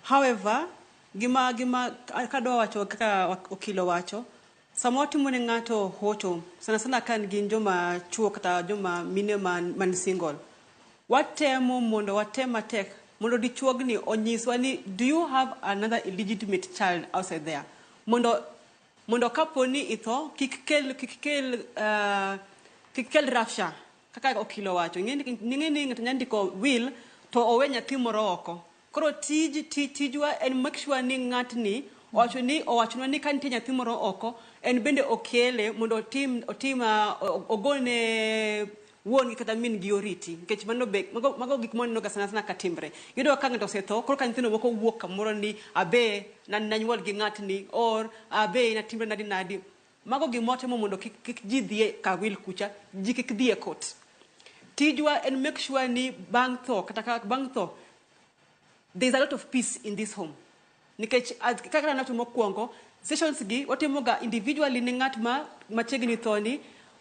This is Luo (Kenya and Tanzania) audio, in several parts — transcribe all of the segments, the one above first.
However, gima kadwa wacho kaka okilo wacho, sama watimo ne ng'ato hocho, sana sana kan gin joma chuo kata joma mine man single. Watemo mondo matek mondo dichuogni onyiswa ni, do you have another illegitimate child outside there? Mondo kaponi itho kik kel rafsha kaka okilo wacho. Ng'eni ng'ato nyandiko will to owe nyathi moro oko. Koro tijwa en make sure ni ng'atni owachonwa ni ka nitie nyathi moro oko, en bende okele mondo ogone wuon gi kata min gi oriti. Nikech mago gik moneno ga sana katimbre. Yudo ka ng'ato osetho, koro ka nyithindo moko wuok kamoro ni abe nanyuol gi ng'atni, or abe natimbre nadi. Mago gimotemo mondo kik ji dhie ka will kucha, ji kik dhie court. Tijwa en make sure ni bang' tho, there's a lot of peace in this home. Nikech kaka nato mokwongo, sessions gi watimo ga individually ni ng'at machiegni thoni,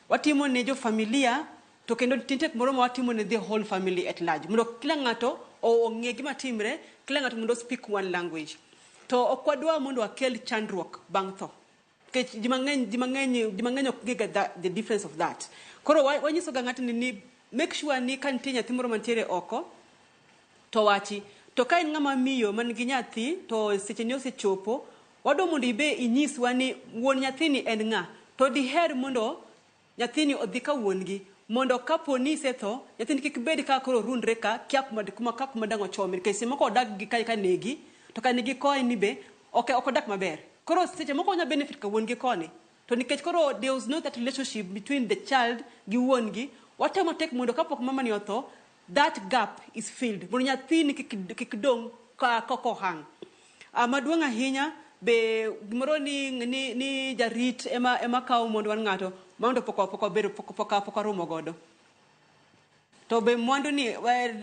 watimo ne jo familia, to kendo tintek moro ma watimo ne the whole family at large. Mondo kila ng'ato ong'e gima timre, kila ng'ato mondo speak one language. To okwadwa mondo akel chandruok bang' tho. Nikech ji mang'eny ok get the difference of that. Koro wanyiso ga ng'ato ni make sure ni ka nitie nyathi moro mantiere oko, to wachi. To ka in ng'ama miyo man gi nyathi, to seche ni osechopo, wado mondo ibe inyiswa ni wuon nyathini en ng'a. To diher mondo nyathini odhi ka wuon gi. Mondo kaponi setho, nyathini kik bed ka koro rundre ka kia kuma dang' ochomi. Nikech seche moko odak gi ka negi, to ka negi koni ni be, ok odak maber. Koro seche moko onya benefit ka wuon gi koni. To nikech koro there was no that relationship between the child gi wuon gi, watemo tek mondo kapok mama ni otho, that gap is filled. Mondo nyathini kik dong koko hang. Maduong' ahinya be gimoro ni jarit ema kawo mondo wan ng'ato mondo poko rumo godo. To be mwandu ni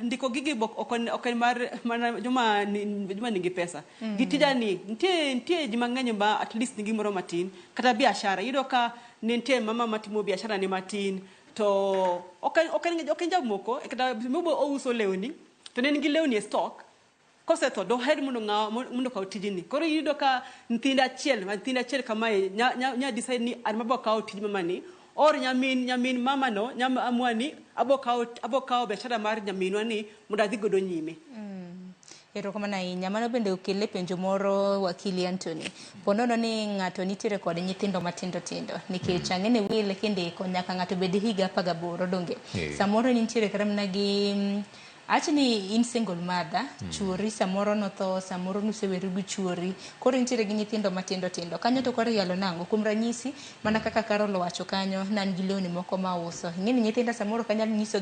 ndiko gigi ok mar joma nigi pesa. Gitija ni nitie ji mang'eny ba at least nigi moro matin kata biashara. Yudo ka nitie mama matimo biashara ni matin. To ok jamoko kata mobo ouso lewni, to ne nigi lewni e stock. Kosetho do head mundo ka tijini. Koro yudo ka nyithindo achiel kamae nya decide ni an mabo kawo tij mama ni, or nyamin mama no amwani abo kawo biashara mar nyaminwa ni mondo adhi godo nyime. Erokamano ahinya. Mano bende okele penjo moro wakili Anthony. Ponono ni ng'ato nitiere kod nyithindo matindo nikech ang'ene will kindiko nyaka ng'ato bed higa 18 donge. Samoro nitiere kata mana gi achni in single mother, chuori samoro notho, samoro nuseweru gi chuori, koro nitiere gi nyithindo matindo. Kanyo to koro yalo nango kuom ranyisi mana kaka Carol wacho kanyo, nan gi lewni moko ma uso. Ng'eni nyithinda samoro kanyal nyiso